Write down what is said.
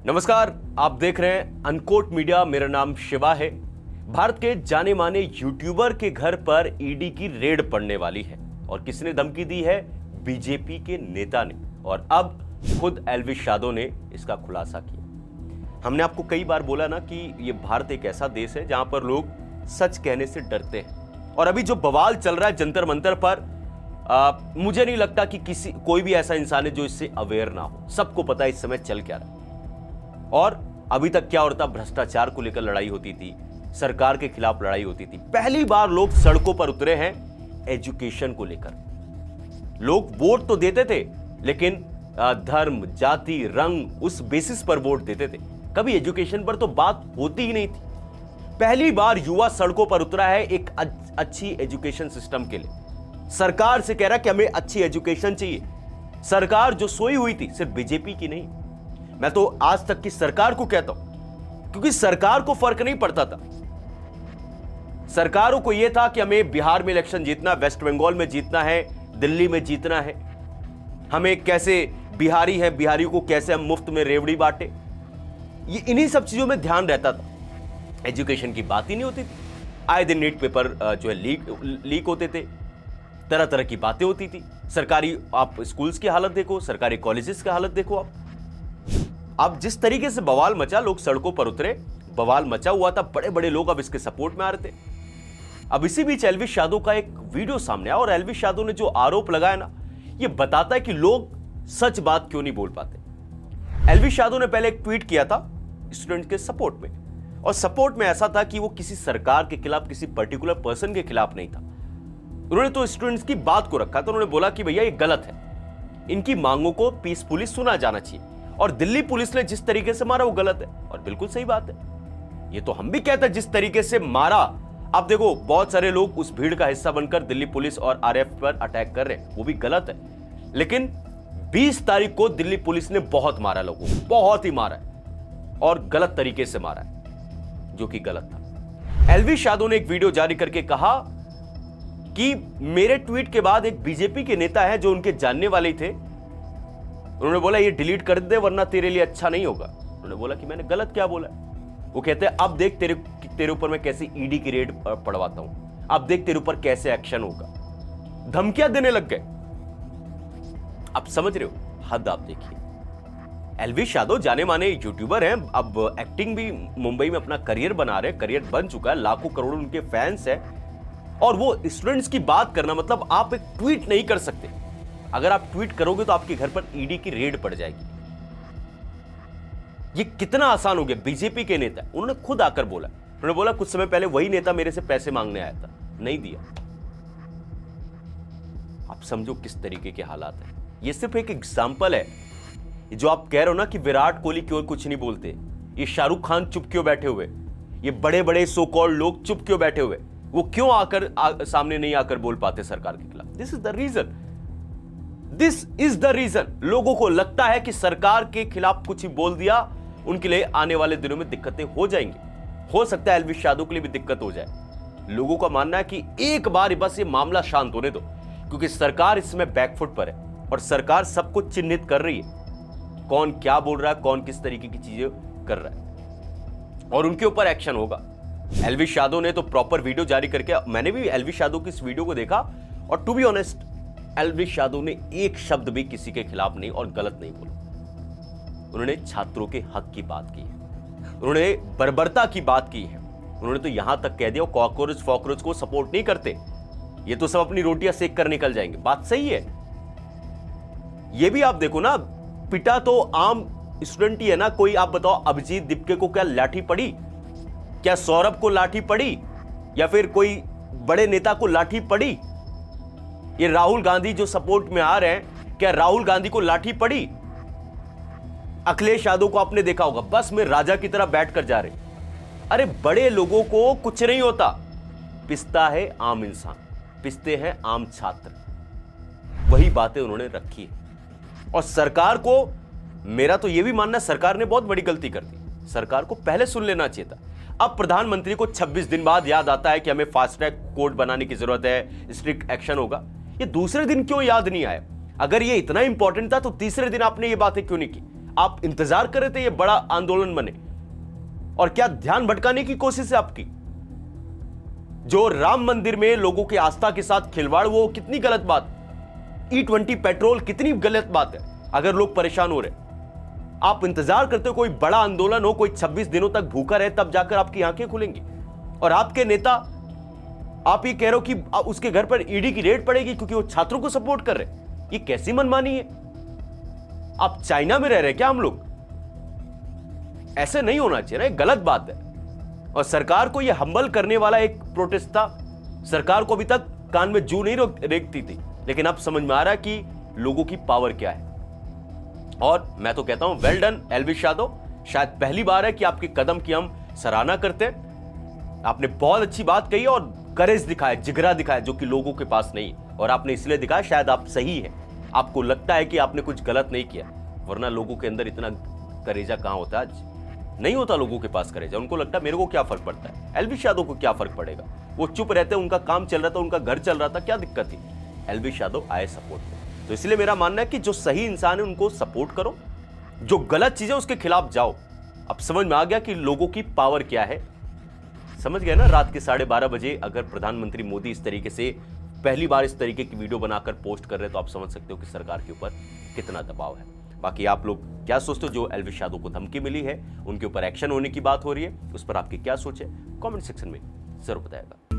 नमस्कार, आप देख रहे हैं अनकोट मीडिया। मेरा नाम शिवा है। भारत के जाने माने यूट्यूबर के घर पर ईडी की रेड पड़ने वाली है और किसने धमकी दी है? बीजेपी के नेता ने, और अब खुद एल्विस यादव ने इसका खुलासा किया। हमने आपको कई बार बोला ना कि यह भारत एक ऐसा देश है जहां पर लोग सच कहने से डरते हैं, और अभी जो बवाल चल रहा है जंतर मंतर पर, मुझे नहीं लगता कि कोई भी ऐसा इंसान है जो इससे अवेयर ना हो। सबको पता है इस समय चल क्या रहा है। और अभी तक क्या होता, भ्रष्टाचार को लेकर लड़ाई होती थी, सरकार के खिलाफ लड़ाई होती थी। पहली बार लोग सड़कों पर उतरे हैं एजुकेशन को लेकर। लोग वोट तो देते थे, लेकिन धर्म, जाति, रंग, उस बेसिस पर वोट देते थे। कभी एजुकेशन पर तो बात होती ही नहीं थी। पहली बार युवा सड़कों पर उतरा है एक अच्छी एजुकेशन सिस्टम के लिए। सरकार से कह रहा है कि हमें अच्छी एजुकेशन चाहिए। सरकार जो सोई हुई थी, सिर्फ बीजेपी की नहीं, मैं तो आज तक की सरकार को कहता हूं, क्योंकि सरकार को फर्क नहीं पड़ता था। सरकारों को यह था कि हमें बिहार में इलेक्शन जीतना, वेस्ट बंगाल में जीतना है, दिल्ली में जीतना है। हमें कैसे बिहारी है, बिहारी को कैसे हम मुफ्त में रेवड़ी बांटे, ये इन्हीं सब चीजों में ध्यान रहता था। एजुकेशन की बात ही नहीं होती थी। आए दिन नीट पेपर जो है लीक होते थे, तरह तरह की बातें होती थी। सरकारी आप स्कूल्स की हालत देखो, सरकारी कॉलेजेस की हालत देखो। अब जिस तरीके से बवाल मचा, लोग सड़कों पर उतरे, बवाल मचा हुआ था, बड़े बड़े लोग अब इसके सपोर्ट में आ रहे थे। अब इसी बीच एल्विस यादव का एक वीडियो सामने आया, और एल्विस यादव ने जो आरोप लगाया ना, ये बताता है कि लोग सच बात क्यों नहीं बोल पाते। एल्विस यादव ने पहले एक ट्वीट किया था स्टूडेंट के सपोर्ट में, और सपोर्ट में ऐसा था कि वो किसी सरकार के खिलाफ, किसी पर्टिकुलर पर्सन के खिलाफ नहीं था। उन्होंने तो स्टूडेंट्स की बात को रखा था। उन्होंने बोला कि भैया ये गलत है, इनकी मांगों को पीसफुली सुना जाना चाहिए, और दिल्ली पुलिस ने जिस तरीके से मारा वो गलत है। और बिल्कुल सही बात है, ये तो हम भी कहते हैं, जिस तरीके से मारा। आप देखो, बहुत सारे लोग उस भीड़ का हिस्सा बनकर दिल्ली पुलिस और आरएफ पर अटैक कर रहे हैं, वो भी गलत है। लेकिन 20 तारीख को दिल्ली पुलिस ने बहुत मारा, लोगों को बहुत ही मारा है, और गलत तरीके से मारा है, जो कि गलत था। एल्विस यादव ने एक वीडियो जारी करके कहा कि मेरे ट्वीट के बाद एक बीजेपी के नेता है जो उनके जानने वाले ही थे, उन्होंने बोला ये डिलीट कर दे वरना तेरे लिए अच्छा नहीं होगा। उन्होंने बोला कि मैंने गलत क्या बोला। वो कहते हैं अब देख तेरे ऊपर मैं कैसे ईडी की रेड पड़वाता हूं, अब देख तेरे ऊपर कैसे एक्शन होगा। धमकियां देने लग गए। अब समझ रहे हो हद? आप देखिए, एल्विस यादव जाने माने यूट्यूबर हैं, अब एक्टिंग भी मुंबई में अपना करियर बना रहे, करियर बन चुका है, लाखों करोड़ों उनके फैंस हैं, और वो स्टूडेंट्स की बात करना, मतलब आप एक ट्वीट नहीं कर सकते। अगर आप ट्वीट करोगे तो आपके घर पर ईडी की रेड पड़ जाएगी। ये कितना आसान हो गया। बीजेपी के नेता, उन्होंने खुद आकर बोला, उन्होंने बोला कुछ समय पहले वही नेता मेरे से पैसे मांगने आया था, नहीं दिया। आप समझो किस तरीके के हालात है। ये सिर्फ एक एग्जांपल है। जो आप कह रहे हो ना कि विराट कोहली क्यों कुछ नहीं बोलते, ये शाहरुख खान चुप क्यों बैठे हुए, ये बड़े बड़े सो कॉल्ड लोग चुप क्यों बैठे हुए, वो क्यों सामने नहीं आकर बोल पाते सरकार के खिलाफ? This is the reason. लोगों को लगता है कि सरकार के खिलाफ कुछ ही बोल दिया, उनके लिए आने वाले दिनों में दिक्कतें हो जाएंगी। हो सकता है एल्विस यादव के लिए भी दिक्कत हो जाए। लोगों का मानना है कि एक बार बस ये मामला शांत होने दो, क्योंकि सरकार इस समय बैकफुट पर है, और सरकार सब कुछ चिन्हित कर रही है, कौन क्या बोल रहा है, कौन किस तरीके की चीजें कर रहा है, और उनके ऊपर एक्शन होगा। एल्विस यादव ने तो प्रॉपर वीडियो जारी करके, मैंने भी एल्विस यादव की इस वीडियो को देखा, और to be honest, Elvish Yadav ने एक शब्द भी किसी के खिलाफ नहीं और गलत नहीं बोला। उन्होंने छात्रों के हक की बात की है, उन्होंने बर्बरता की बात की है। उन्होंने तो यहां तक कह दिया कॉकरोच को सपोर्ट नहीं करते, ये तो सब अपनी रोटियां सेक कर निकल जाएंगे। बात सही है। ये भी आप देखो ना, पिटा तो आम स्टूडेंट ही है ना। कोई आप बताओ, अभिजीत दीपके को क्या लाठी पड़ी? क्या सौरभ को लाठी पड़ी? या फिर कोई बड़े नेता को लाठी पड़ी? ये राहुल गांधी जो सपोर्ट में आ रहे हैं, क्या राहुल गांधी को लाठी पड़ी? अखिलेश यादव को आपने देखा होगा, बस में राजा की तरह बैठकर जा रहे। अरे बड़े लोगों को कुछ नहीं होता, पिसता है आम इंसान, पिसते हैं आम छात्र। वही बातें उन्होंने रखी है। और सरकार को, मेरा तो यह भी मानना है, सरकार ने बहुत बड़ी गलती कर दी। सरकार को पहले सुन लेना चाहिए था। अब प्रधानमंत्री को 26 दिन बाद याद आता है कि हमें फास्ट ट्रैक कोर्ट बनाने की जरूरत है, स्ट्रिक्ट एक्शन होगा। ये दूसरे दिन क्यों याद नहीं आया? अगर ये इतना इंपॉर्टेंट था तो तीसरे दिन आपने ये बातें क्यों नहीं की? आप इंतजार कर रहे थे ये बड़ा आंदोलन बने? और क्या ध्यान भटकाने की कोशिश है आपकी? जो राम मंदिर में लोगों की आस्था के साथ खिलवाड़, वो कितनी गलत बात। E20 पेट्रोल कितनी गलत बात है अगर लोग परेशान हो रहे। आप इंतजार करते हो कोई बड़ा आंदोलन हो, कोई 26 दिनों तक भूखा रहे, तब जाकर आपकी आंखें खुलेंगी। और आपके नेता, आप ये कह रहे हो कि उसके घर पर ईडी की रेड पड़ेगी क्योंकि वो छात्रों को सपोर्ट कर रहे। ये कैसी मनमानी है? आप चाइना में रह रहे क्या हम लोग? ऐसे नहीं होना चाहिए ना, गलत बात है। और सरकार को यह हम्बल करने वाला एक प्रोटेस्ट था। सरकार को अभी तक कान में जू नहीं रेंगती थी, लेकिन अब समझ में आ रहा है कि लोगों की पावर क्या है। और मैं तो कहता हूं वेल डन एल्विश यादव, शायद पहली बार है कि आपके कदम की हम सराहना करते हैं। आपने बहुत अच्छी बात कही और करेज दिखाया, जिगरा दिखाया, जो कि लोगों के पास नहीं है। और आपने इसलिए दिखाया, शायद आप सही है, आपको लगता है कि आपने कुछ गलत नहीं किया, वरना लोगों के अंदर इतना करेजा कहां होता आज? नहीं होता लोगों के पास करेजा। उनको लगता है मेरे को क्या फर्क पड़ता है, एल्विश यादव को क्या फर्क पड़ेगा। वो चुप रहते, उनका काम चल रहा था, उनका घर चल रहा था, क्या दिक्कत थी? एल्विश यादव आए सपोर्ट में। तो इसलिए मेरा मानना है कि जो सही इंसान है उनको सपोर्ट करो, जो गलत चीजें उसके खिलाफ जाओ। अब समझ में आ गया कि लोगों की पावर क्या है। समझ गए ना? रात के 12:30 बजे अगर प्रधानमंत्री मोदी इस तरीके से पहली बार इस तरीके की वीडियो बनाकर पोस्ट कर रहे हैं, तो आप समझ सकते हो कि सरकार के ऊपर कितना दबाव है। बाकी आप लोग क्या सोचते हो? जो एल्विश यादव को धमकी मिली है, उनके ऊपर एक्शन होने की बात हो रही है, उस पर आपकी क्या सोच है? कमेंट सेक्शन में जरूर बताएगा।